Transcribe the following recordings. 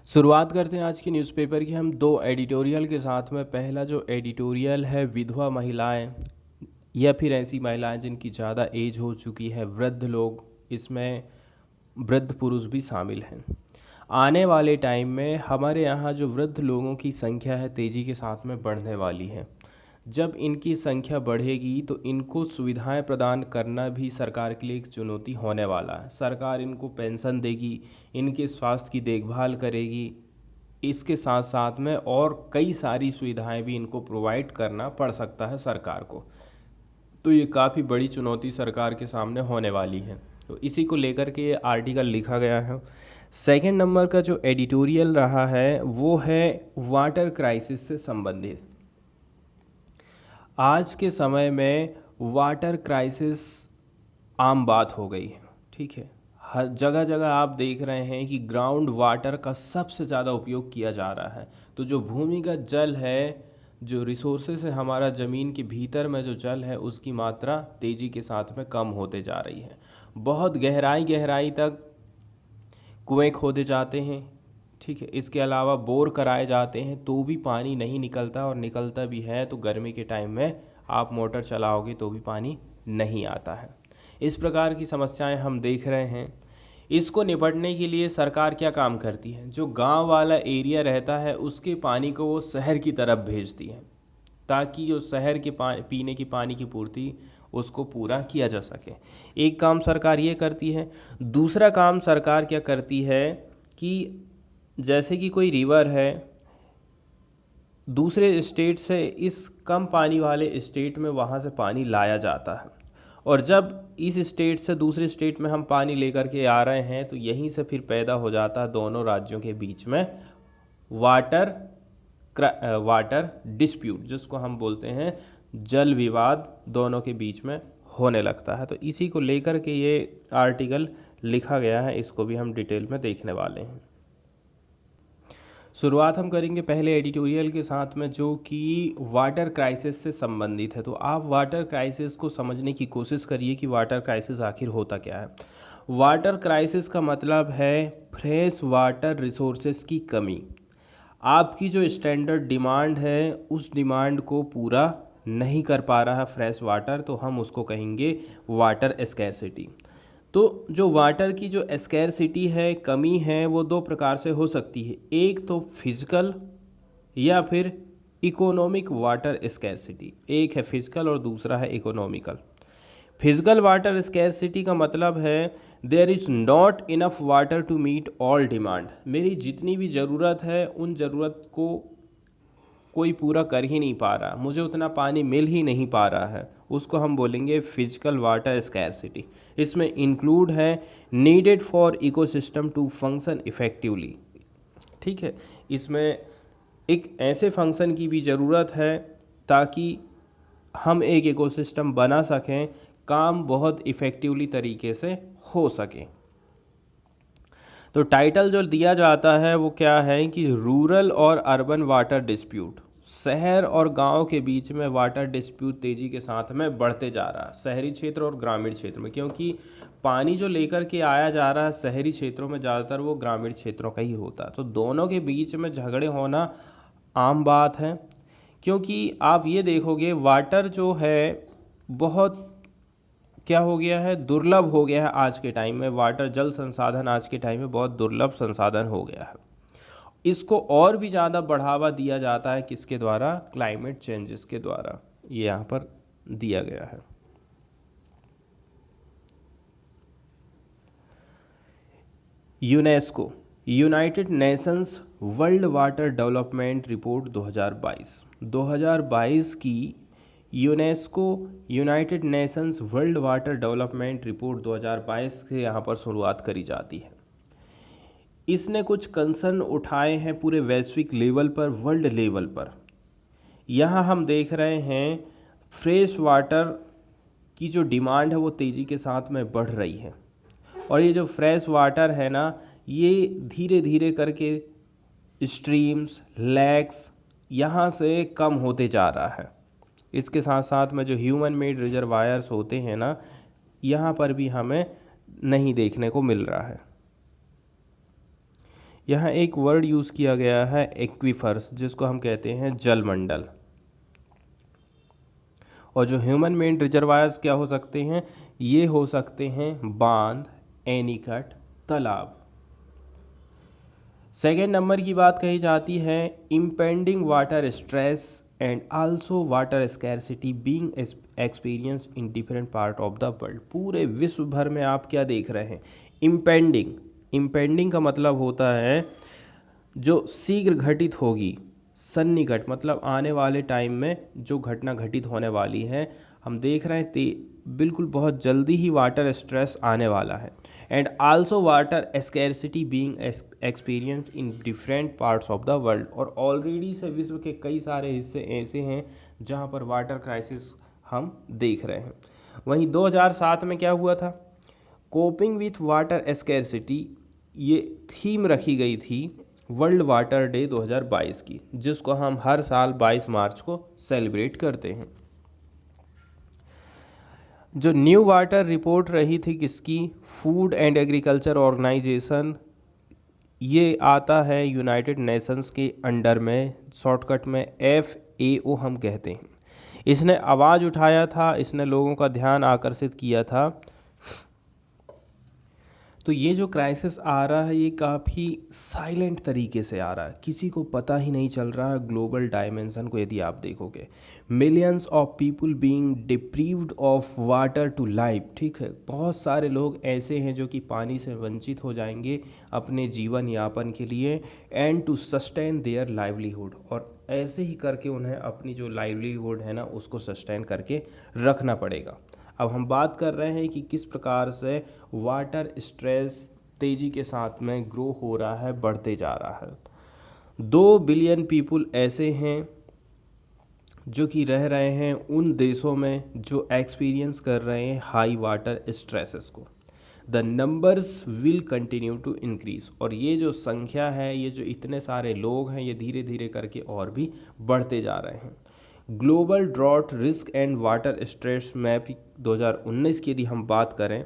शुरुआत करते हैं आज की न्यूज़पेपर की हम दो एडिटोरियल के साथ में। पहला जो एडिटोरियल है, विधवा महिलाएं या फिर ऐसी महिलाएं जिनकी ज़्यादा एज हो चुकी है, वृद्ध लोग, इसमें वृद्ध पुरुष भी शामिल हैं। आने वाले टाइम में हमारे यहाँ जो वृद्ध लोगों की संख्या है तेज़ी के साथ में बढ़ने वाली है। जब इनकी संख्या बढ़ेगी तो इनको सुविधाएं प्रदान करना भी सरकार के लिए एक चुनौती होने वाला है। सरकार इनको पेंशन देगी, इनके स्वास्थ्य की देखभाल करेगी, इसके साथ साथ में और कई सारी सुविधाएं भी इनको प्रोवाइड करना पड़ सकता है सरकार को। तो ये काफ़ी बड़ी चुनौती सरकार के सामने होने वाली है। तो इसी को लेकर के ये आर्टिकल लिखा गया है। सेकंड नंबर का जो एडिटोरियल रहा है वो है वाटर क्राइसिस से संबंधित। आज के समय में वाटर क्राइसिस आम बात हो गई है, ठीक है। हर जगह जगह आप देख रहे हैं कि ग्राउंड वाटर का सबसे ज़्यादा उपयोग किया जा रहा है। तो जो भूमिगत जल है, जो रिसोर्सेस है, हमारा ज़मीन के भीतर में जो जल है, उसकी मात्रा तेज़ी के साथ में कम होते जा रही है। बहुत गहराई गहराई तक कुएं खोदे जाते हैं, ठीक है। इसके अलावा बोर कराए जाते हैं तो भी पानी नहीं निकलता, और निकलता भी है तो गर्मी के टाइम में आप मोटर चलाओगे तो भी पानी नहीं आता है। इस प्रकार की समस्याएं हम देख रहे हैं। इसको निपटने के लिए सरकार क्या काम करती है? जो गांव वाला एरिया रहता है उसके पानी को वो शहर की तरफ भेजती है, ताकि जो शहर के पीने की पानी की पूर्ति उसको पूरा किया जा सके। एक काम सरकार ये करती है। दूसरा काम सरकार क्या करती है कि जैसे कि कोई रिवर है, दूसरे स्टेट से इस कम पानी वाले स्टेट में वहाँ से पानी लाया जाता है, और जब इस स्टेट से दूसरे स्टेट में हम पानी लेकर के आ रहे हैं तो यहीं से फिर पैदा हो जाता है दोनों राज्यों के बीच में वाटर डिस्प्यूट, जिसको हम बोलते हैं जल विवाद, दोनों के बीच में होने लगता है। तो इसी को लेकर के ये आर्टिकल लिखा गया है, इसको भी हम डिटेल में देखने वाले हैं। शुरुआत हम करेंगे पहले एडिटोरियल के साथ में, जो कि वाटर क्राइसिस से संबंधित है। तो आप वाटर क्राइसिस को समझने की कोशिश करिए कि वाटर क्राइसिस आखिर होता क्या है। वाटर क्राइसिस का मतलब है फ्रेश वाटर रिसोर्सेज की कमी। आपकी जो स्टैंडर्ड डिमांड है उस डिमांड को पूरा नहीं कर पा रहा है फ्रेश वाटर, तो हम उसको कहेंगे वाटर स्कैरसिटी। तो जो वाटर की जो स्कैरसिटी है, कमी है, वो दो प्रकार से हो सकती है। एक तो फिजिकल या फिर इकोनॉमिक वाटर स्कैरसिटी। एक है फिजिकल और दूसरा है इकोनॉमिकल। फिजिकल वाटर स्कैरसिटी का मतलब है there is not enough water to meet all demand. मेरी जितनी भी ज़रूरत है उन ज़रूरत को कोई पूरा कर ही नहीं पा रहा, मुझे उतना पानी मिल ही नहीं पा रहा है, उसको हम बोलेंगे फिजिकल वाटर स्कैरसिटी। इसमें इंक्लूड है needed for ecosystem to function effectively, ठीक है। इसमें एक ऐसे फंक्शन की भी ज़रूरत है ताकि हम एक इकोसिस्टम बना सकें, काम बहुत इफ़ेक्टिवली तरीके से हो सके। तो टाइटल जो दिया जाता है वो क्या है कि रूरल और अर्बन वाटर डिस्प्यूट। शहर और गांव के बीच में वाटर डिस्प्यूट तेज़ी के साथ में बढ़ते जा रहा है, शहरी क्षेत्र और ग्रामीण क्षेत्र में, क्योंकि पानी जो लेकर के आया जा रहा है शहरी क्षेत्रों में ज़्यादातर वो ग्रामीण क्षेत्रों का ही होता है। तो दोनों के बीच में झगड़े होना आम बात है, क्योंकि आप ये देखोगे वाटर जो है बहुत क्या हो गया है, दुर्लभ हो गया है। आज के टाइम में वाटर, जल संसाधन आज के टाइम में बहुत दुर्लभ संसाधन हो गया है। इसको और भी ज़्यादा बढ़ावा दिया जाता है किसके द्वारा? क्लाइमेट चेंजेस के द्वारा। ये यहाँ पर दिया गया है। UNESCO, United Nations world water development report 2022 की UNESCO United Nations world water development report 2022 से यहाँ पर शुरुआत करी जाती है। इसने कुछ कंसर्न उठाए हैं पूरे वैश्विक लेवल पर, वर्ल्ड लेवल पर। यहाँ हम देख रहे हैं फ्रेश वाटर की जो डिमांड है वो तेज़ी के साथ में बढ़ रही है, और ये जो फ्रेश वाटर है ना, ये धीरे धीरे करके स्ट्रीम्स, लेक्स यहाँ से कम होते जा रहा है। इसके साथ साथ में जो ह्यूमन मेड रिजर्वायर्स होते हैं ना, यहाँ पर भी हमें नहीं देखने को मिल रहा है। यहाँ एक वर्ड यूज़ किया गया है एक्वीफर्स, जिसको हम कहते हैं जलमंडल। और जो ह्यूमन मेड रिजर्वायर्स क्या हो सकते हैं, ये हो सकते हैं बांध, एनीकट, तालाब। सेकेंड नंबर की बात कही जाती है impending water stress and also water scarcity being experience in different part of the world. पूरे विश्व भर में आप क्या देख रहे हैं, इम्पेंडिंग। इम्पेंडिंग का मतलब होता है जो शीघ्र घटित होगी, सन्निकट मतलब आने वाले टाइम में जो घटना घटित होने वाली है, हम देख रहे हैं बिल्कुल बहुत जल्दी ही वाटर स्ट्रेस आने वाला है। And also water scarcity being experience in different parts of the world. और ऑलरेडी से विश्व के कई सारे हिस्से ऐसे हैं जहां पर वाटर क्राइसिस हम देख रहे हैं। वहीं 2007 में क्या हुआ था, कोपिंग विथ वाटर स्कैरसिटी, ये थीम रखी गई थी वर्ल्ड वाटर डे 2022 की, जिसको हम हर साल 22 मार्च को सेलिब्रेट करते हैं। जो न्यू वाटर रिपोर्ट रही थी किसकी, फूड एंड एग्रीकल्चर ऑर्गेनाइजेशन, ये आता है यूनाइटेड नेशंस के अंडर में, शॉर्टकट में FAO हम कहते हैं। इसने आवाज़ उठाया था, इसने लोगों का ध्यान आकर्षित किया था। तो ये जो क्राइसिस आ रहा है ये काफ़ी साइलेंट तरीके से आ रहा है, किसी को पता ही नहीं चल रहा है ग्लोबल डायमेंशन को। यदि आप देखोगे, millions of people being deprived of water to life, ठीक है, बहुत सारे लोग ऐसे हैं जो कि पानी से वंचित हो जाएंगे अपने जीवन यापन के लिए, and to sustain their livelihood, और ऐसे ही करके उन्हें अपनी जो लाइवलीहुड है ना उसको सस्टेन करके रखना पड़ेगा। अब हम बात कर रहे हैं कि किस प्रकार से वाटर स्ट्रेस तेज़ी के साथ में ग्रो हो रहा है, बढ़ते जा रहा है। 2 बिलियन पीपल ऐसे हैं जो कि रह रहे हैं उन देशों में जो एक्सपीरियंस कर रहे हैं हाई वाटर स्ट्रेसेस को। The numbers will continue to increase, और ये जो संख्या है, ये जो इतने सारे लोग हैं, ये धीरे धीरे करके और भी बढ़ते जा रहे हैं। Global drought risk and water stress map 2019 की यदि हम बात करें,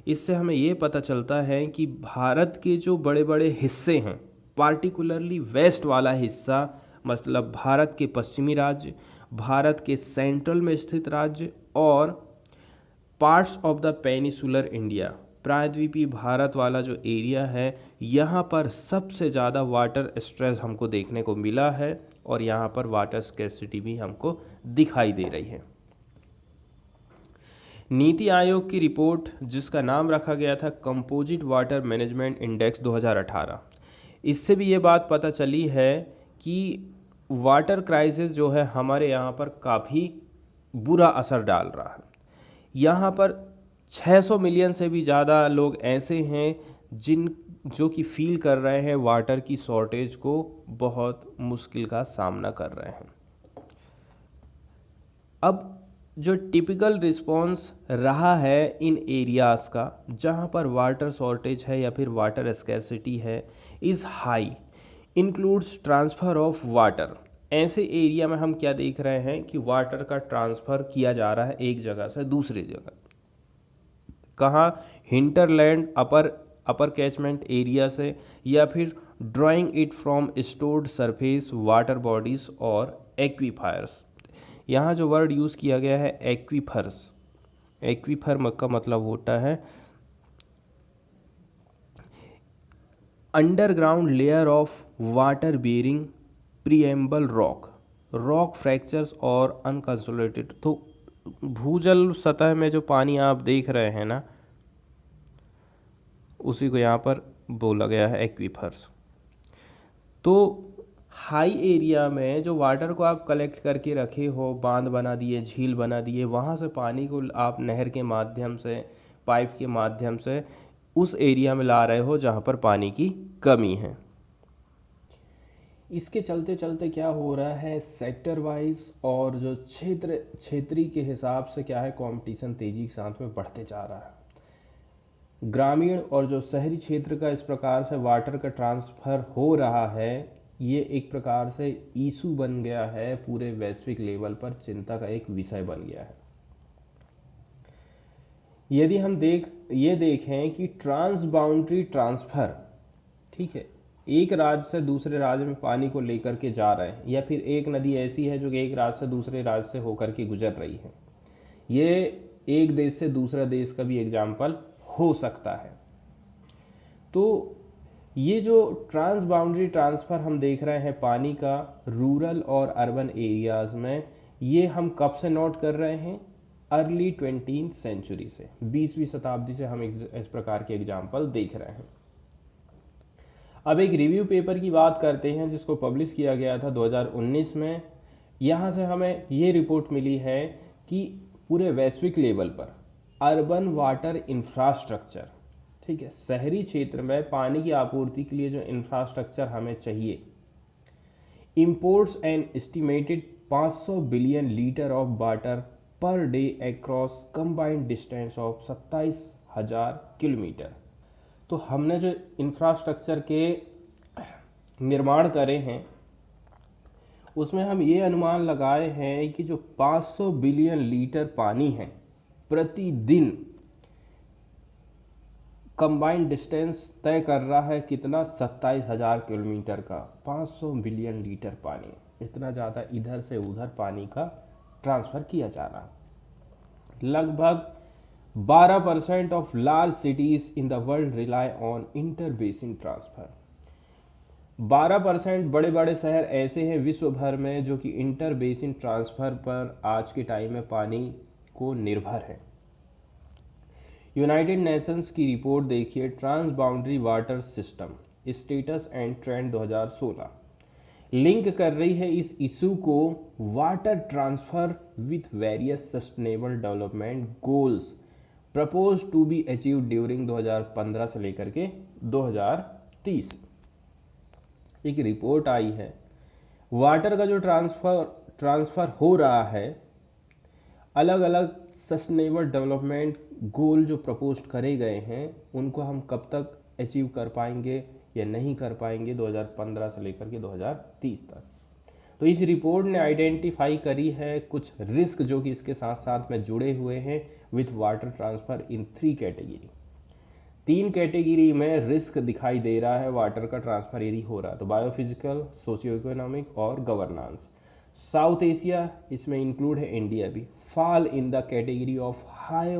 इससे हमें ये पता चलता है कि भारत के जो बड़े बड़े हिस्से हैं, पार्टिकुलरली वेस्ट वाला हिस्सा, मतलब भारत के पश्चिमी राज्य, भारत के सेंट्रल में स्थित राज्य, और parts of the peninsular India, प्रायद्वीपीय भारत वाला जो एरिया है, यहाँ पर सबसे ज़्यादा वाटर स्ट्रेस हमको देखने को मिला है, और यहाँ पर वाटर स्कैरसिटी भी हमको दिखाई दे रही है। नीति आयोग की रिपोर्ट जिसका नाम रखा गया था कंपोजिट वाटर मैनेजमेंट इंडेक्स 2018, इससे भी ये बात पता चली है कि वाटर क्राइसिस जो है हमारे यहाँ पर काफ़ी बुरा असर डाल रहा है। यहाँ पर 600 मिलियन से भी ज़्यादा लोग ऐसे हैं जो कि फील कर रहे हैं वाटर की शॉर्टेज को, बहुत मुश्किल का सामना कर रहे हैं। अब जो टिपिकल रिस्पॉन्स रहा है इन एरियाज़ का जहाँ पर वाटर शॉर्टेज है या फिर वाटर स्कैरसिटी है, is high, includes transfer of water. ऐसे एरिया में हम क्या देख रहे हैं कि वाटर का ट्रांसफ़र किया जा रहा है एक जगह से दूसरी जगह। कहाँ, हिंटरलैंड अपर कैचमेंट एरिया से, या फिर drawing it from stored surface water bodies और एक्वीफायर्स। यहाँ जो वर्ड यूज़ किया गया है एक्वीफर्स, एक्वीफर का मतलब होता है underground layer of water bearing preamble rock fractures और अनकंसोलिडेटेड। तो भूजल सतह में जो पानी आप देख रहे हैं ना, उसी को यहाँ पर बोला गया है एक्वीफर्स। तो हाई एरिया में जो वाटर को आप कलेक्ट करके रखे हो, बांध बना दिए, झील बना दिए, वहाँ से पानी को आप नहर के माध्यम से, पाइप के माध्यम से उस एरिया में ला रहे हो जहाँ पर पानी की कमी है। इसके चलते चलते क्या हो रहा है, सेक्टर वाइज और जो क्षेत्रीय के हिसाब से क्या है, कंपटीशन तेज़ी के साथ में बढ़ते जा रहा है। ग्रामीण और जो शहरी क्षेत्र का इस प्रकार से वाटर का ट्रांसफ़र हो रहा है, ये एक प्रकार से इशू बन गया है, पूरे वैश्विक लेवल पर चिंता का एक विषय बन गया है। यदि हम देखें कि ट्रांस बाउंड्री ट्रांसफ़र, ठीक है, एक राज्य से दूसरे राज्य में पानी को लेकर के जा रहे हैं, या फिर एक नदी ऐसी है जो कि एक राज्य से दूसरे राज्य से होकर के गुजर रही है। ये एक देश से दूसरा देश का भी एग्जाम्पल हो सकता है। तो ये जो ट्रांस बाउंड्री ट्रांसफ़र हम देख रहे हैं पानी का रूरल और अर्बन एरियाज़ में, ये हम कब से नोट कर रहे हैं? अर्ली 20th सेंचुरी से, 20वीं शताब्दी से हम इस प्रकार के एग्जाम्पल देख रहे हैं। अब एक रिव्यू पेपर की बात करते हैं जिसको पब्लिश किया गया था 2019 में। यहाँ से हमें ये रिपोर्ट मिली है कि पूरे वैश्विक लेवल पर अर्बन वाटर इंफ्रास्ट्रक्चर, ठीक है, शहरी क्षेत्र में पानी की आपूर्ति के लिए जो इंफ्रास्ट्रक्चर हमें चाहिए, imports an estimated 500 billion litre of water per day across combined distance of 27,000 kilometre. तो हमने जो इंफ्रास्ट्रक्चर के निर्माण करे हैं उसमें हम ये अनुमान लगाए हैं कि जो 500 बिलियन लीटर पानी है प्रतिदिन, कंबाइंड डिस्टेंस तय कर रहा है कितना? 27,000 किलोमीटर का। 500 बिलियन लीटर पानी, इतना ज़्यादा इधर से उधर पानी का ट्रांसफ़र किया जा रहा है। लगभग 12% of large cities in the world rely on inter basin transfer. 12% बड़े बड़े शहर ऐसे हैं विश्व भर में जो कि इंटर बेसिन ट्रांसफ़र पर आज के टाइम में पानी को निर्भर है। यूनाइटेड नेशंस की रिपोर्ट देखिए, transboundary water system status and trend 2016 link कर रही है इस इशू को water transfer with various sustainable development goals propose to be achieve during 2015 से लेकर के 2030। एक रिपोर्ट आई है, वाटर का जो ट्रांसफ़र हो रहा है, अलग अलग सस्टेनेबल डेवलपमेंट गोल जो प्रपोज करे गए हैं उनको हम कब तक अचीव कर पाएंगे या नहीं कर पाएंगे 2015 से लेकर के 2030 तक। तो इस रिपोर्ट ने आइडेंटिफाई करी है कुछ रिस्क जो कि इसके साथ साथ में जुड़े हुए हैं with water transfer in 3 category. 3 category में रिस्क दिखाई दे रहा है वाटर का ट्रांसफ़र यदि हो रहा है, तो बायोफिजिकल, सोशियो इकोनॉमिक और गवर्नेंस। साउथ एशिया इसमें इंक्लूड है, इंडिया भी fall in the category of high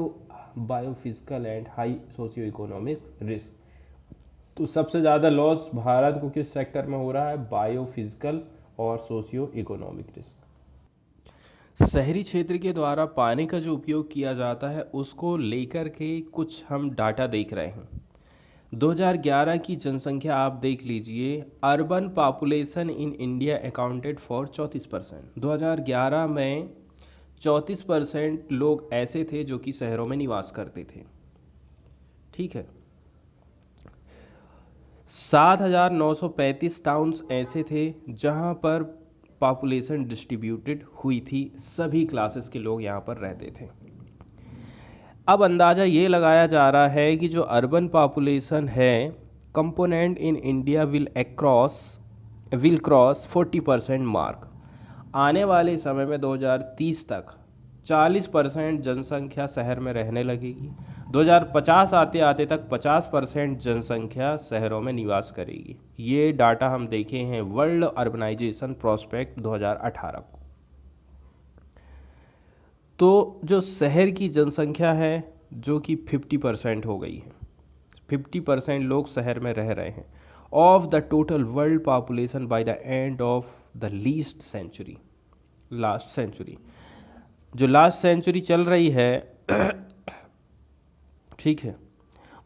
biophysical and high socio economic risk. तो सबसे ज़्यादा लॉस भारत को किस सेक्टर में हो रहा है? बायोफिजिकल और सोशियो इकोनॉमिक रिस्क। शहरी क्षेत्र के द्वारा पानी का जो उपयोग किया जाता है उसको लेकर के कुछ हम डाटा देख रहे हैं। 2011 की जनसंख्या आप देख लीजिए, urban population in India accounted for 34%। 2011 में 34% लोग ऐसे थे जो कि शहरों में निवास करते थे, ठीक है। 7,935 टाउन्स ऐसे थे जहां पर पॉपुलेशन डिस्ट्रीब्यूटेड हुई थी, सभी क्लासेस के लोग यहाँ पर रहते थे। अब अंदाज़ा ये लगाया जा रहा है कि जो अर्बन पॉपुलेशन है component in India will cross 40% mark. आने वाले समय में 2030 तक 40% जनसंख्या शहर में रहने लगेगी। 2050 आते आते तक 50% जनसंख्या शहरों में निवास करेगी। ये डाटा हम देखे हैं वर्ल्ड अर्बनाइजेशन प्रोस्पेक्ट 2018 को। तो जो शहर की जनसंख्या है जो कि 50% हो गई है, 50% लोग शहर में रह रहे हैं of the total world population by the end of the last century. जो लास्ट सेंचुरी चल रही है ठीक है,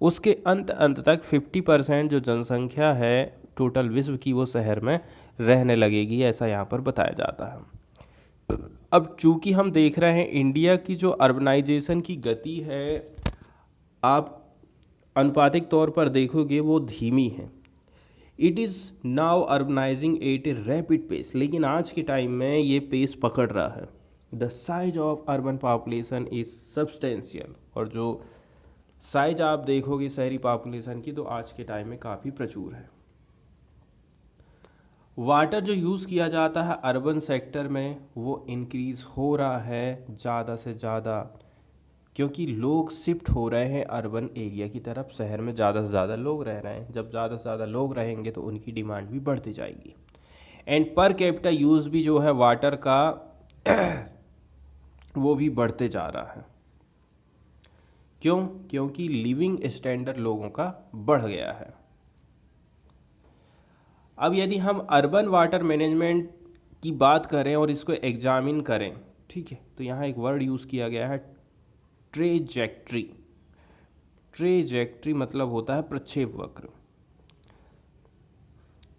उसके अंत तक 50% जो जनसंख्या है टोटल विश्व की वो शहर में रहने लगेगी, ऐसा यहाँ पर बताया जाता है। अब चूंकि हम देख रहे हैं इंडिया की जो अर्बनाइजेशन की गति है, आप अनुपातिक तौर पर देखोगे वो धीमी है। It is now urbanising at a rapid pace, लेकिन आज के टाइम में ये पेस पकड़ रहा है। The size of urban population is substantial, और जो साइज आप देखोगे शहरी पॉपुलेशन की तो आज के टाइम में काफ़ी प्रचुर है। वाटर जो यूज़ किया जाता है अर्बन सेक्टर में वो इंक्रीज़ हो रहा है ज़्यादा से ज़्यादा, क्योंकि लोग शिफ्ट हो रहे हैं अर्बन एरिया की तरफ, शहर में ज़्यादा से ज़्यादा लोग रह रहे हैं। जब ज़्यादा से ज़्यादा लोग रहेंगे तो उनकी डिमांड भी बढ़ती जाएगी। एंड पर कैपिटा यूज़ भी जो है वाटर का वो भी बढ़ते जा रहा है। क्यों? क्योंकि लिविंग स्टैंडर्ड लोगों का बढ़ गया है। अब यदि हम अर्बन वाटर मैनेजमेंट की बात करें और इसको एग्जामिन करें, ठीक है, तो यहाँ एक वर्ड यूज़ किया गया है ट्रेजेक्ट्री। ट्रेजेक्ट्री मतलब होता है प्रक्षेप वक्र।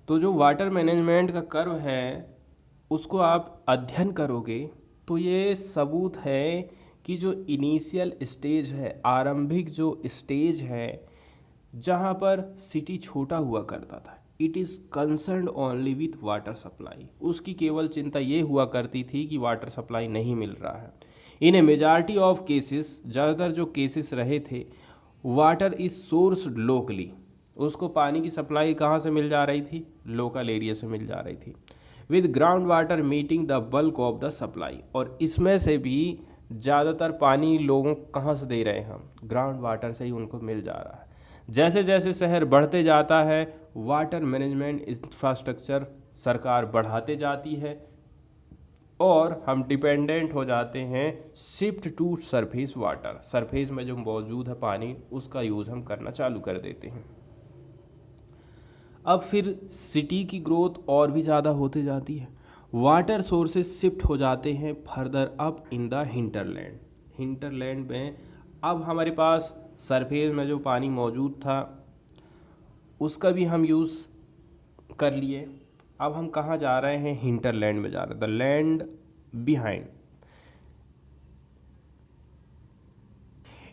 तो जो वाटर मैनेजमेंट का कर्व है उसको आप अध्ययन करोगे तो ये सबूत है कि जो इनिशियल स्टेज है, आरंभिक जो स्टेज है जहाँ पर सिटी छोटा हुआ करता था, it is concerned only with water supply. उसकी केवल चिंता ये हुआ करती थी कि वाटर सप्लाई नहीं मिल रहा है। इन ए मेजॉरिटी ऑफ केसेस, ज़्यादातर जो केसेस रहे थे, वाटर इज सोर्स्ड लोकली। उसको पानी की सप्लाई कहाँ से मिल जा रही थी? लोकल एरिया से मिल जा रही थी। With ground water meeting the bulk of the supply. और इसमें से भी ज़्यादातर पानी लोगों को कहाँ से दे रहे हैं हम? ग्राउंड वाटर से ही उनको मिल जा रहा है। जैसे जैसे शहर बढ़ते जाता है, वाटर मैनेजमेंट इंफ्रास्ट्रक्चर सरकार बढ़ाते जाती है और हम डिपेंडेंट हो जाते हैं shift to surface water. Surface में जो मौजूद है पानी, उसका यूज़ हम करना चालू कर देते हैं। अब फिर सिटी की ग्रोथ और भी ज़्यादा होते जाती है। वाटर सोर्सेज शिफ्ट हो जाते हैं further up in the hinterland. Hinterland में अब हमारे पास सरफेस में जो पानी मौजूद था उसका भी हम यूज़ कर लिए। अब हम कहाँ जा रहे हैं? हिंटरलैंड में जा रहे हैं, द लैंड बिहाइंड।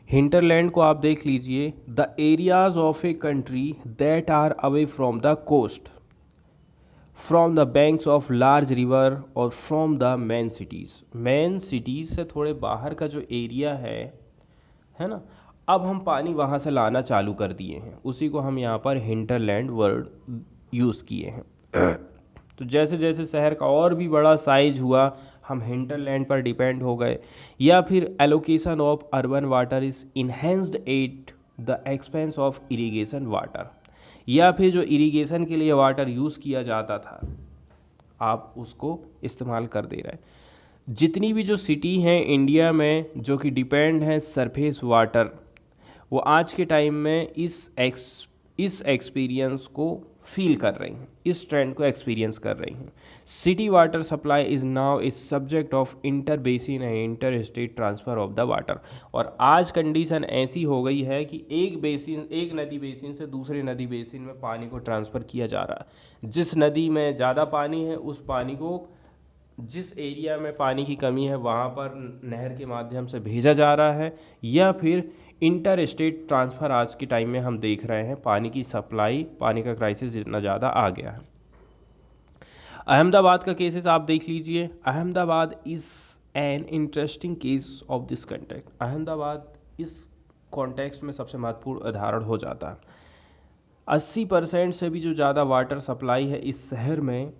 हिंटरलैंड को आप देख लीजिए, the areas of a country that are away from the coast, from the banks of large river और from the main cities. Main cities से थोड़े बाहर का जो एरिया है ना, अब हम पानी वहाँ से लाना चालू कर दिए हैं। उसी को हम यहाँ पर हिंटरलैंड वर्ड यूज़ किए हैं। तो जैसे जैसे शहर का और भी बड़ा साइज हुआ, हम हिंटरलैंड पर डिपेंड हो गए। या फिर allocation of urban water is enhanced at the expense of irrigation water. या फिर जो इरिगेशन के लिए वाटर यूज़ किया जाता था, आप उसको इस्तेमाल कर दे रहे हैं। जितनी भी जो सिटी हैं इंडिया में जो कि डिपेंड हैं सरफेस वाटर, वो आज के टाइम में इस एक्सपीरियंस को फील कर रही हैं, इस ट्रेंड को एक्सपीरियंस कर रही हैं। City water supply is now a subject of inter basin and inter state transfer of the water. और आज कंडीशन ऐसी हो गई है कि एक नदी बेसिन से दूसरे नदी बेसिन में पानी को ट्रांसफ़र किया जा रहा है। जिस नदी में ज़्यादा पानी है उस पानी को, जिस एरिया में पानी की कमी है वहाँ पर नहर के माध्यम से भेजा जा रहा है, या फिर इंटर स्टेट ट्रांसफ़र। आज के टाइम में हम देख रहे हैं पानी की सप्लाई, पानी का क्राइसिस इतना ज़्यादा आ गया है। अहमदाबाद का केसेस आप देख लीजिए। Ahmedabad is an interesting case of this contact. Ahmedabad इस कॉन्टेक्स्ट में सबसे महत्वपूर्ण उदाहरण हो जाता है। 80% से भी जो ज़्यादा वाटर सप्लाई है इस शहर में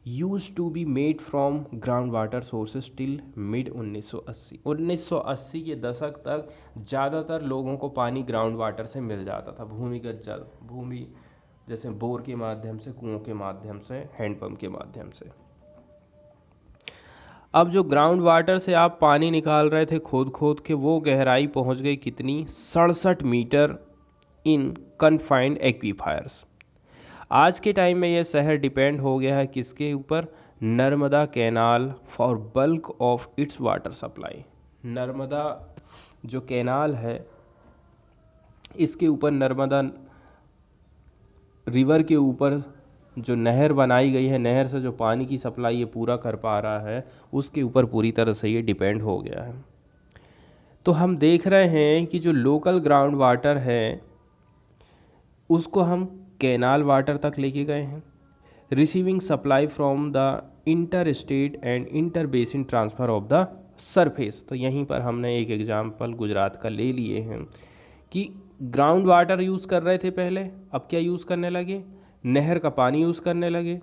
used to be made from ground water sources till mid 1980 के दशक तक ज़्यादातर लोगों को पानी ग्राउंड वाटर से मिल जाता था। भूमिगत जल, भूमि जैसे बोर के माध्यम से, कुओं के माध्यम से, हैंडपम्प के माध्यम से। अब जो ग्राउंड वाटर से आप पानी निकाल रहे थे खोद खोद के, वो गहराई पहुंच गई कितनी? 67 मीटर इन कन्फाइंड एक्वीफायर्स। आज के टाइम में यह शहर डिपेंड हो गया है किसके ऊपर? Narmada canal for bulk of its water supply. Narmada जो कैनाल है इसके ऊपर, नर्मदा रिवर के ऊपर जो नहर बनाई गई है, नहर से जो पानी की सप्लाई ये पूरा कर पा रहा है, उसके ऊपर पूरी तरह से ये डिपेंड हो गया है। तो हम देख रहे हैं कि जो लोकल ग्राउंड वाटर है उसको हम कैनाल वाटर तक लेके गए हैं। Receiving supply from the inter state and inter basin transfer of the surface. तो यहीं पर हमने एक एग्जाम्पल गुजरात का ले लिए हैं कि ग्राउंड वाटर यूज़ कर रहे थे पहले, अब क्या यूज़ करने लगे? नहर का पानी यूज़ करने लगे।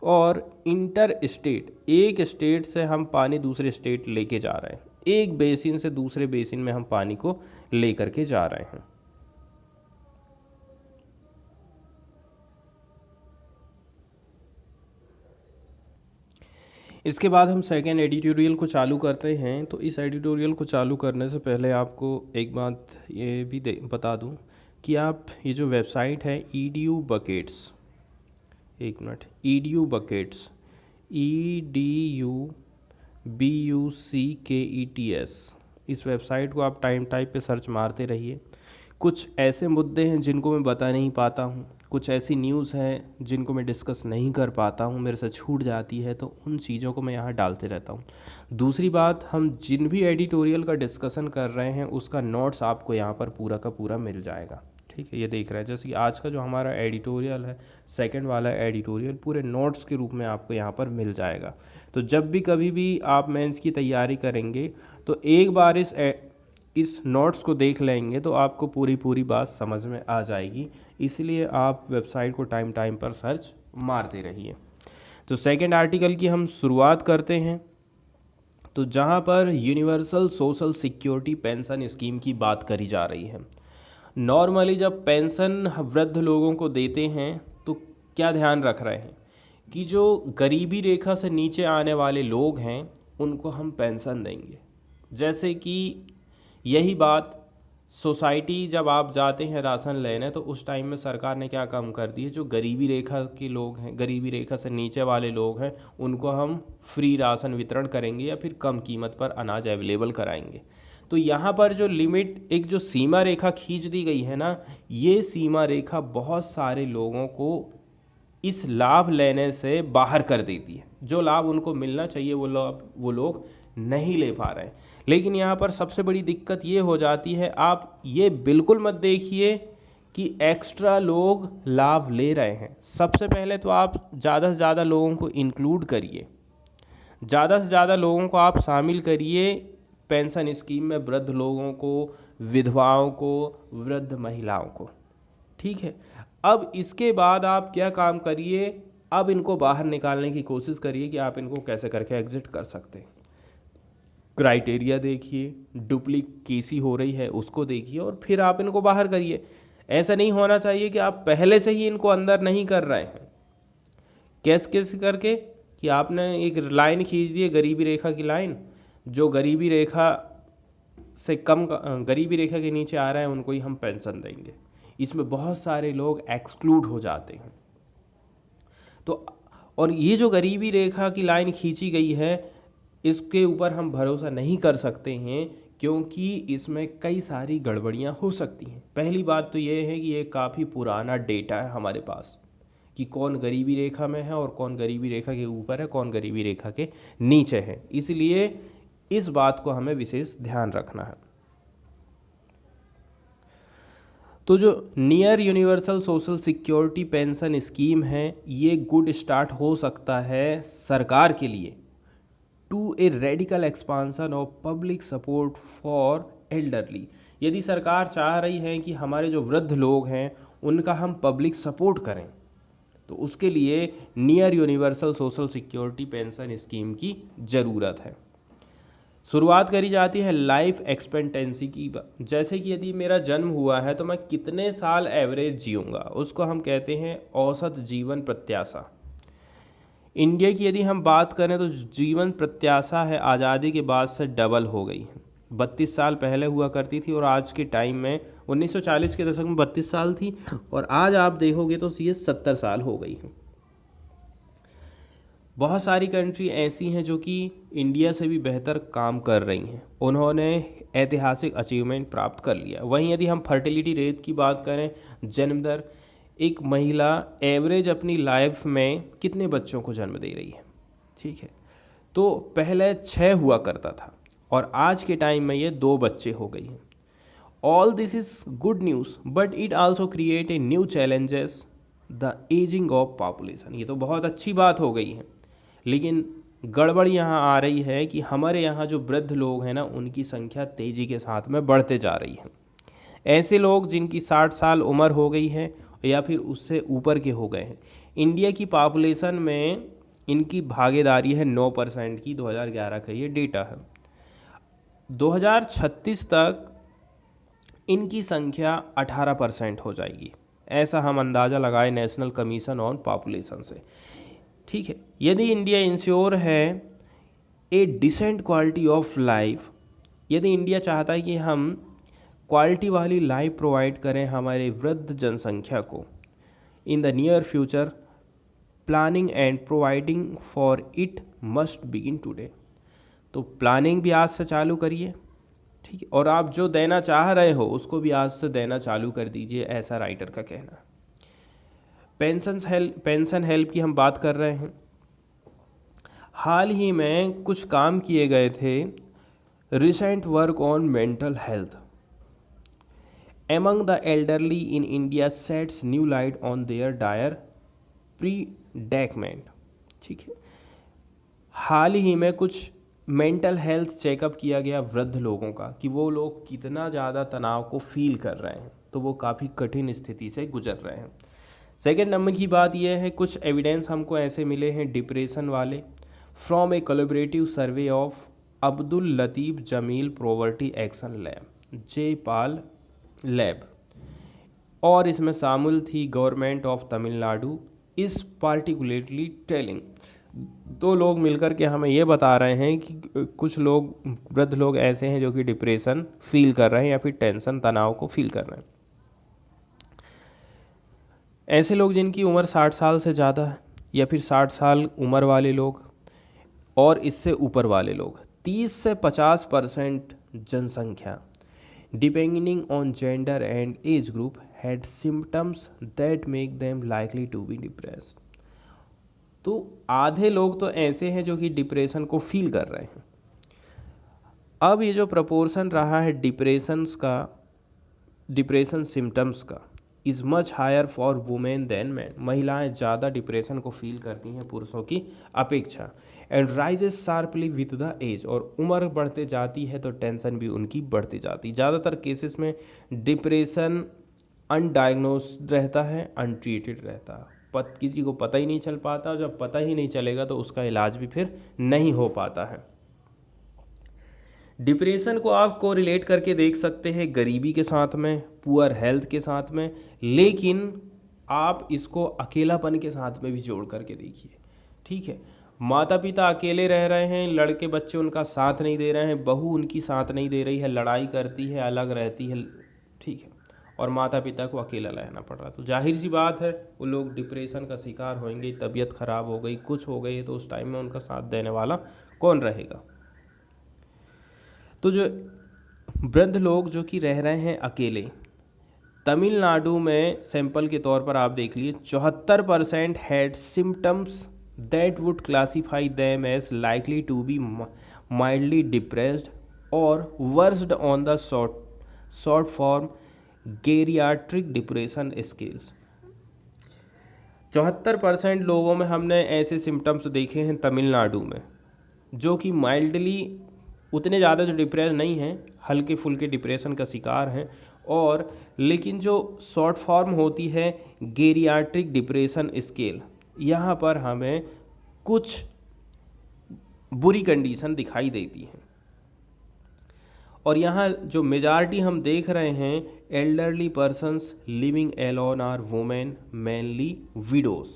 और इंटर स्टेट, एक स्टेट से हम पानी दूसरे स्टेट लेके जा रहे हैं, एक बेसिन से दूसरे बेसिन में हम पानी को लेकर के जा रहे हैं। इसके बाद हम सेकेंड एडिटोरियल को चालू करते हैं। तो इस एडिटोरियल को चालू करने से पहले आपको एक बात ये भी बता दूं कि आप ये जो वेबसाइट है EDU बकेट्स, एक मिनट, EDU बकेट्स, EDUBUCKETS, इस वेबसाइट को आप टाइप पे सर्च मारते रहिए। कुछ ऐसे मुद्दे हैं जिनको मैं बता नहीं पाता हूँ, कुछ ऐसी न्यूज़ हैं जिनको मैं डिस्कस नहीं कर पाता हूँ, मेरे से छूट जाती है, तो उन चीज़ों को मैं यहाँ डालते रहता हूँ। दूसरी बात, हम जिन भी एडिटोरियल का डिस्कशन कर रहे हैं उसका नोट्स आपको यहाँ पर पूरा का पूरा मिल जाएगा। ठीक है, ये देख रहे हैं जैसे कि आज का जो हमारा एडिटोरियल है, सेकंड वाला एडिटोरियल पूरे नोट्स के रूप में आपको यहाँ पर मिल जाएगा। तो जब भी कभी भी आप मेंस की तैयारी करेंगे तो एक बार इस नोट्स को देख लेंगे तो आपको पूरी बात समझ में आ जाएगी। इसलिए आप वेबसाइट को टाइम पर सर्च मारते रहिए। तो सेकंड आर्टिकल की हम शुरुआत करते हैं। तो जहाँ पर universal social security pension scheme की बात करी जा रही है। नॉर्मली जब पेंशन वृद्ध लोगों को देते हैं तो क्या ध्यान रख रहे हैं कि जो गरीबी रेखा से नीचे आने वाले लोग हैं उनको हम पेंशन देंगे। जैसे कि यही बात सोसाइटी जब आप जाते हैं राशन लेने तो उस टाइम में सरकार ने क्या काम कर दी है, जो गरीबी रेखा के लोग हैं, गरीबी रेखा से नीचे वाले लोग हैं, उनको हम फ्री राशन वितरण करेंगे या फिर कम कीमत पर अनाज अवेलेबल कराएंगे। तो यहाँ पर जो लिमिट, एक जो सीमा रेखा खींच दी गई है ना, ये सीमा रेखा बहुत सारे लोगों को इस लाभ लेने से बाहर कर देती है। जो लाभ उनको मिलना चाहिए वो लोग नहीं ले पा रहे हैं। लेकिन यहाँ पर सबसे बड़ी दिक्कत ये हो जाती है, आप ये बिल्कुल मत देखिए कि एक्स्ट्रा लोग लाभ ले रहे हैं। सबसे पहले तो आप ज़्यादा से ज़्यादा लोगों को इंक्लूड करिए, ज़्यादा से ज़्यादा लोगों को आप शामिल करिए पेंशन स्कीम में, वृद्ध लोगों को, विधवाओं को, वृद्ध महिलाओं को। ठीक है, अब इसके बाद आप क्या काम करिए, अब इनको बाहर निकालने की कोशिश करिए कि आप इनको कैसे करके एग्जिट कर सकते हैं। क्राइटेरिया देखिए, डुप्लीकेसी हो रही है उसको देखिए और फिर आप इनको बाहर करिए। ऐसा नहीं होना चाहिए कि आप पहले से ही इनको अंदर नहीं कर रहे हैं। कैसे करके कि आपने एक लाइन खींच दी है, गरीबी रेखा की लाइन, जो गरीबी रेखा से कम, गरीबी रेखा के नीचे आ रहे हैं उनको ही हम पेंशन देंगे। इसमें बहुत सारे लोग एक्सक्लूड हो जाते हैं। तो और ये जो गरीबी रेखा की लाइन खींची गई है इसके ऊपर हम भरोसा नहीं कर सकते हैं, क्योंकि इसमें कई सारी गड़बड़ियां हो सकती हैं। पहली बात तो ये है कि ये काफ़ी पुराना डेटा है हमारे पास कि कौन गरीबी रेखा में है और कौन गरीबी रेखा के ऊपर है, कौन गरीबी रेखा के नीचे है। इसलिए इस बात को हमें विशेष ध्यान रखना है। तो जो near universal social security pension scheme है, ये गुड स्टार्ट हो सकता है सरकार के लिए to a radical expansion of public support for elderly. यदि सरकार चाह रही है कि हमारे जो वृद्ध लोग हैं उनका हम पब्लिक सपोर्ट करें, तो उसके लिए near universal social security pension scheme की ज़रूरत है। शुरुआत करी जाती है लाइफ एक्सपेक्टेंसी की। जैसे कि यदि मेरा जन्म हुआ है तो मैं कितने साल एवरेज जीऊँगा, उसको हम कहते हैं औसत जीवन प्रत्याशा। इंडिया की यदि हम बात करें तो जीवन प्रत्याशा है आज़ादी के बाद से डबल हो गई है। 32 साल पहले हुआ करती थी और आज के टाइम में 1940 के दशक में 32 साल थी और आज आप देखोगे तो ये 70 साल हो गई है। बहुत सारी कंट्री ऐसी हैं जो कि इंडिया से भी बेहतर काम कर रही हैं, उन्होंने ऐतिहासिक अचीवमेंट प्राप्त कर लिया। वहीं यदि हम फर्टिलिटी रेट की बात करें, जन्म दर, एक महिला एवरेज अपनी लाइफ में कितने बच्चों को जन्म दे रही है, ठीक है, तो पहले 6 हुआ करता था और आज के टाइम में ये 2 बच्चे हो गई हैं। All this is good news but it also create a new challenges, the ageing of population. ये तो बहुत अच्छी बात हो गई है, लेकिन गड़बड़ यहाँ आ रही है कि हमारे यहाँ जो वृद्ध लोग हैं ना, उनकी संख्या तेज़ी के साथ में बढ़ते जा रही है। ऐसे लोग जिनकी 60 साल उम्र हो गई है या फिर उससे ऊपर के हो गए हैं, इंडिया की पॉपुलेशन में इनकी भागीदारी है 9% की, 2011 का ये डेटा है। 2036 तक इनकी संख्या 18% हो जाएगी, ऐसा हम अंदाज़ा लगाए नेशनल कमीशन ऑन पॉपुलेशन से। ठीक है, यदि इंडिया इंश्योर है ए डिसेंट क्वालिटी ऑफ लाइफ, यदि इंडिया चाहता है कि हम क्वालिटी वाली लाइफ प्रोवाइड करें हमारे वृद्ध जनसंख्या को, in the near future planning and providing for it must begin today. तो प्लानिंग भी आज से चालू करिए, ठीक है, और आप जो देना चाह रहे हो उसको भी आज से देना चालू कर दीजिए, ऐसा राइटर का कहना है। पेंशन हेल्प की हम बात कर रहे हैं। हाल ही में कुछ काम किए गए थे, recent work on mental health among the elderly in India sets new light on their dire predicament. ठीक है, हाल ही में कुछ मेंटल हेल्थ चेकअप किया गया वृद्ध लोगों का कि वो लोग कितना ज़्यादा तनाव को फील कर रहे हैं, तो वो काफ़ी कठिन स्थिति से गुजर रहे हैं। सेकेंड नंबर की बात यह है, कुछ एविडेंस हमको ऐसे मिले हैं डिप्रेशन वाले, from a collaborative survey of Abdul Latif Jameel Poverty Action Lab J PAL lab, और इसमें शामिल थी गवर्नमेंट ऑफ तमिलनाडु इस पार्टिकुलरली टेलिंग। दो लोग मिलकर के हमें ये बता रहे हैं कि कुछ लोग वृद्ध लोग ऐसे हैं जो कि डिप्रेशन फील कर रहे हैं या फिर टेंशन तनाव को फील कर रहे हैं। ऐसे लोग जिनकी उम्र 60 साल से ज़्यादा है या फिर 60 साल उम्र वाले लोग और इससे ऊपर वाले लोग, 30 से 50% जनसंख्या depending on gender and age group had symptoms that make them likely to be depressed. तो आधे लोग तो ऐसे हैं जो कि डिप्रेशन को फील कर रहे हैं। अब ये जो प्रपोर्शन रहा है डिप्रेशन सिम्टम्स का is much higher for women than man, महिलाएं ज़्यादा डिप्रेशन को फील करती हैं पुरुषों की अपेक्षा, and rises sharply with the age, और उम्र बढ़ते जाती है तो टेंशन भी उनकी बढ़ती जाती। ज़्यादातर केसेस में डिप्रेशन अनडायग्नोस्ड रहता है, अनट्रीटेड रहता है, किसी को पता ही नहीं चल पाता, जब पता ही नहीं चलेगा तो उसका इलाज भी फिर नहीं हो पाता है। डिप्रेशन को आप को रिलेट करके देख सकते हैं गरीबी के साथ में, पुअर हेल्थ के साथ में, लेकिन आप इसको अकेलापन के साथ में भी जोड़ करके देखिए। ठीक है, माता पिता अकेले रह रहे हैं, लड़के बच्चे उनका साथ नहीं दे रहे हैं, बहू उनकी साथ नहीं दे रही है, लड़ाई करती है, अलग रहती है, ठीक है, और माता पिता को अकेला रहना पड़ रहा, तो जाहिर सी बात है वो लोग डिप्रेशन का शिकार होंगे। तबीयत खराब हो गई, कुछ हो गई, तो उस टाइम में उनका साथ देने वाला कौन रहेगा। तो जो वृद्ध लोग जो कि रह रहे हैं अकेले, तमिलनाडु में सैंपल के तौर पर आप देख लिए 74% had symptoms that would classify them as likely to be mildly depressed और worse on the short form geriatric depression scales. 74% लोगों में हमने ऐसे सिम्टम्स देखे हैं तमिलनाडु में, जो कि माइल्डली उतने ज़्यादा जो डिप्रेस नहीं हैं, हल्के फुल्के डिप्रेशन का शिकार हैं, और लेकिन जो शॉर्ट फॉर्म होती है गेरियाट्रिक डिप्रेशन स्केल, यहाँ पर हमें कुछ बुरी कंडीशन दिखाई देती हैं। और यहाँ जो मेजॉरिटी हम देख रहे हैं, elderly persons living alone are women mainly widows.